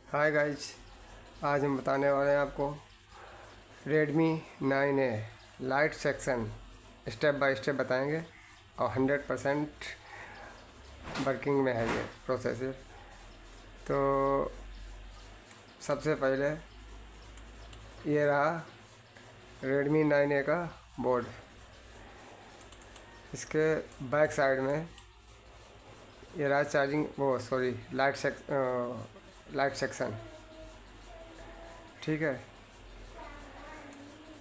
Hi guys, आज हम बताने वाले हैं आपको Redmi 9A light section step by step बताएंगे और 100% वर्किंग में है ये प्रोसेसर। तो सबसे पहले ये रहा Redmi 9A का बोर्ड। इसके बैक साइड में ये रहा चार्जिंग लाइट सेक्शन। ठीक है,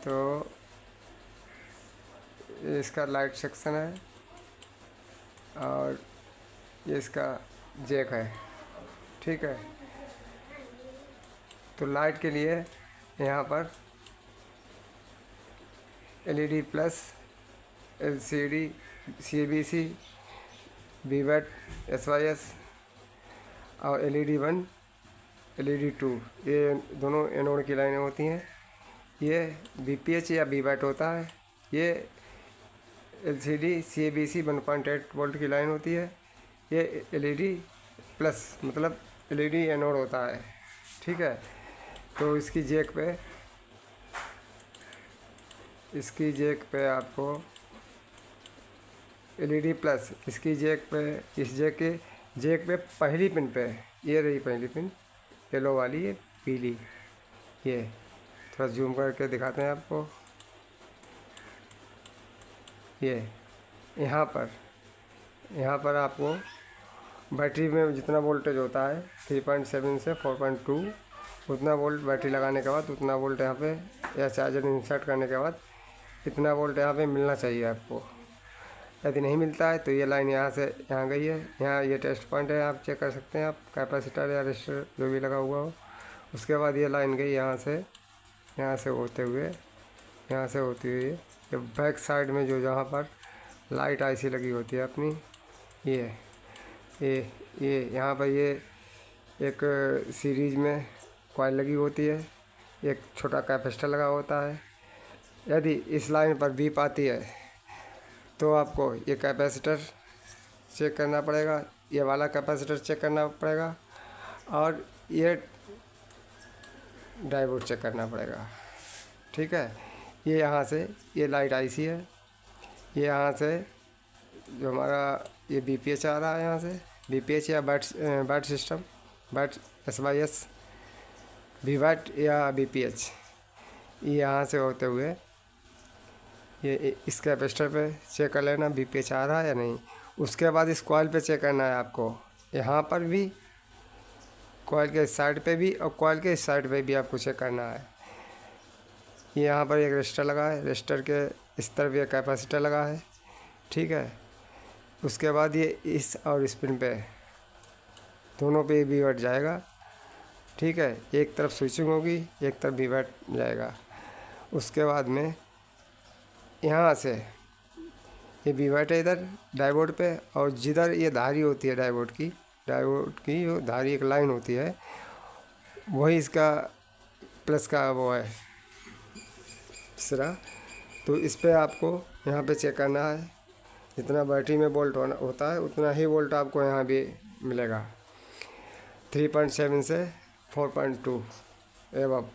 तो ये इसका लाइट सेक्शन है और ये इसका जैक है। ठीक है, तो लाइट के लिए यहाँ पर LED plus, LCD, CBC, VBAT, SYS और LED 1, LED 2 ये दोनों एनोड की लाइनें होती हैं। ये BPH या VBAT होता है। ये LCD CBC 1.8 वोल्ट की लाइन होती है। ये LED प्लस मतलब LED एनोड होता है। ठीक है, तो इसकी जैक पे आपको LED प्लस, इसकी जैक पे, इस जैक पे पहली पिन पे, ये रही पहली पिन येलो वाली, ये पीली, ये थोड़ा जूम करके दिखाते हैं आपको। ये यहाँ पर आपको बैटरी में जितना वोल्टेज होता है 3.7 से 4.2 उतना वोल्ट बैटरी लगाने के बाद, उतना वोल्ट यहाँ पे या चार्जर इंसर्ट करने के बाद इतना वोल्ट यहाँ पे मिलना चाहिए आपको। यदि नहीं मिलता है तो ये लाइन यहाँ से यहाँ गई है। यहाँ ये टेस्ट पॉइंट है, आप चेक कर सकते हैं, आप कैपेसिटर या रजिस्टर जो भी लगा हुआ हो। उसके बाद ये लाइन गई यहाँ से होते हुए, यहाँ से होती हुई ये बैक साइड में जो जहाँ पर लाइट IC लगी होती है अपनी, ये यहाँ पर ये एक सीरीज में कॉइल लगी होती है, एक छोटा कैपेसिटर लगा होता है। यदि इस लाइन पर बीप आती है तो आपको ये कैपेसिटर चेक करना पड़ेगा, ये वाला कैपेसिटर चेक करना पड़ेगा और ये डायोड चेक करना पड़ेगा। ठीक है, ये यहाँ से ये लाइट IC है, ये यहाँ से जो हमारा ये BPH आ रहा है, यहाँ से BPH या bat system, bat SYS, VBAT या BPH, ये यहाँ से होते हुए ये इस कैपेसिटर पे चेक कर लेना BPH आ रहा है या नहीं। उसके बाद इस कॉइल पे चेक करना है आपको, यहाँ पर भी, कॉइल के इस साइड पे भी और कॉइल के इस साइड पे भी आपको चेक करना है। यहाँ पर एक रजिस्टर लगा है, रजिस्टर के इस तरफ एक कैपेसिटर लगा है। ठीक है, उसके बाद ये इस और इस पिन पे दोनों पे VBAT जाएगा। ठीक है, एक तरफ स्विचिंग होगी, एक तरफ VBAT जाएगा। उसके बाद में यहाँ से ये VBAT है इधर डायोड पे, और जिधर ये धारी होती है डायोड की जो धारी एक लाइन होती है, वही इसका प्लस का वो है तीसरा। तो इस पे आपको यहाँ पे चेक करना है, जितना बैटरी में वोल्ट होता है उतना ही वोल्ट आपको यहाँ भी मिलेगा, 3.7 से 4.2 एवं।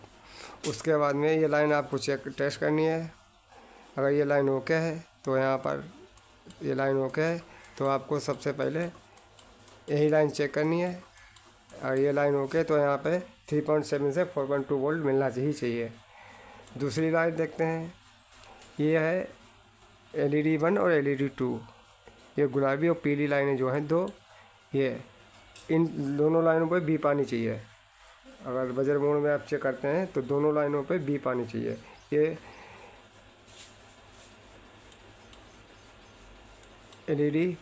उसके बाद में ये लाइन आपको टेस्ट करनी है। अगर ये लाइन ओके है तो यहाँ पर ये लाइन ओके है तो आपको सबसे पहले यही लाइन चेक करनी है। और ये लाइन ओके तो यहाँ पे 3.7 से 4.2 वोल्ट मिलना चाहिए। दूसरी लाइन देखते हैं, ये है LED 1 और LED 2, ये गुलाबी और पीली लाइनें जो हैं दो, ये इन दोनों लाइनों पे बीप आनी चाहिए। अगर बजर मोड में आप चेक करते हैं तो दोनों लाइनों पे बीप आनी चाहिए। ये LED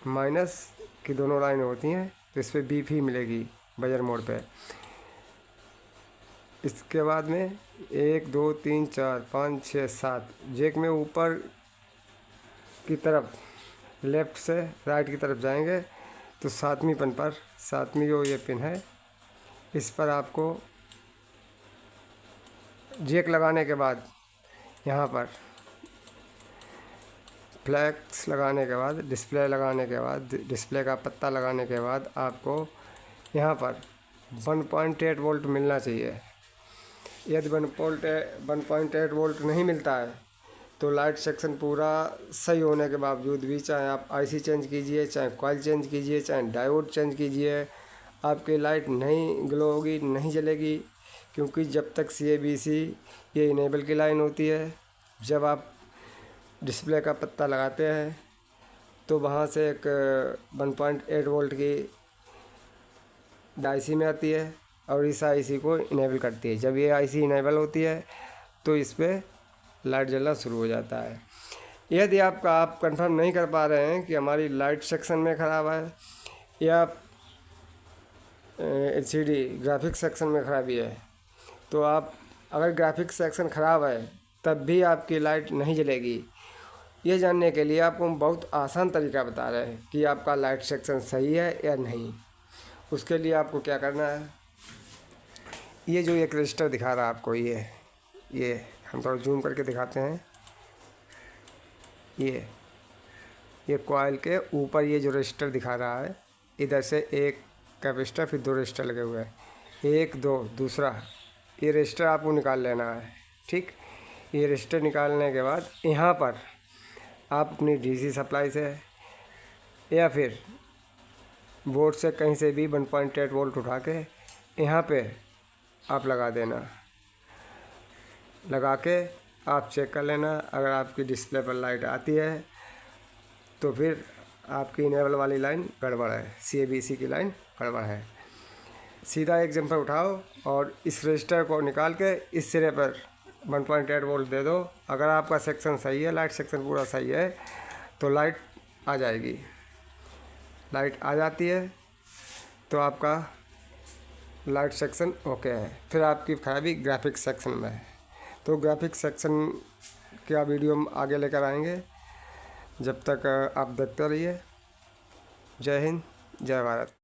माइनस की दोनों लाइनें होती हैं तो इस पर बीप ही मिलेगी बजर मोड पे। इसके बाद में 1 2 3 4 5 6 7 जैक में ऊपर की तरफ लेफ़्ट से राइट की तरफ जाएंगे तो सातवीं पिन पर, सातवीं जो ये पिन है, इस पर आपको जैक लगाने के बाद, यहाँ पर फ्लैक्स लगाने के बाद, डिस्प्ले लगाने के बाद, डिस्प्ले का पत्ता लगाने के बाद आपको यहाँ पर 1.8 वोल्ट मिलना चाहिए। यदि 1.8 वोल्ट नहीं मिलता है तो लाइट सेक्शन पूरा सही होने के बावजूद भी, चाहे आप आईसी चेंज कीजिए, चाहे कॉइल चेंज कीजिए, चाहे डायोड चेंज कीजिए, आपकी लाइट नहीं ग्लो होगी, नहीं जलेगी। क्योंकि जब तक CABC ये इनेबल की लाइन होती है, जब आप डिस्प्ले का पत्ता लगाते हैं तो वहाँ से एक 1.8 वोल्ट की IC में आती है और इस IC को इनेबल करती है। जब ये IC इनेबल होती है तो इस पर लाइट जलना शुरू हो जाता है। यदि आप कंफर्म नहीं कर पा रहे हैं कि हमारी लाइट सेक्शन में ख़राब है या LCD ग्राफिक्स सेक्शन में ख़राबी है, तो आप अगर ग्राफिक्स सेक्शन ख़राब है तब भी आपकी लाइट नहीं जलेगी। ये जानने के लिए आपको हम बहुत आसान तरीका बता रहे हैं कि आपका लाइट सेक्शन सही है या नहीं। उसके लिए आपको क्या करना है, ये जो एक रजिस्टर दिखा रहा है आपको, ये हम थोड़ा जूम करके दिखाते हैं। ये कॉइल के ऊपर ये जो रजिस्टर दिखा रहा है, इधर से एक कैपेसिटर, फिर 2 रजिस्टर लगे हुए हैं, 1 2 दूसरा, ये रजिस्टर आपको निकाल लेना है। ठीक, ये रजिस्टर निकालने के बाद यहाँ पर आप अपनी DC सप्लाई से या फिर बोर्ड से कहीं से भी 1.8 वोल्ट उठा के यहाँ पे आप लगा देना। लगा के आप चेक कर लेना, अगर आपकी डिस्प्ले पर लाइट आती है तो फिर आपकी इनेबल वाली लाइन गड़बड़ है, CABC की लाइन गड़बड़ है। सीधा एक जंपर उठाओ और इस रजिस्टर को निकाल के इस सिरे पर 1.8 वोल्ट दे दो। अगर आपका सेक्शन सही है, लाइट सेक्शन पूरा सही है, तो लाइट आ जाएगी। लाइट आ जाती है तो आपका लाइट सेक्शन ओके है। फिर आपकी खराबी ग्राफिक्स सेक्शन में है। तो ग्राफिक्स सेक्शन का वीडियो हम आगे लेकर आएंगे। जब तक आप देखते रहिए। जय हिंद, जय भारत।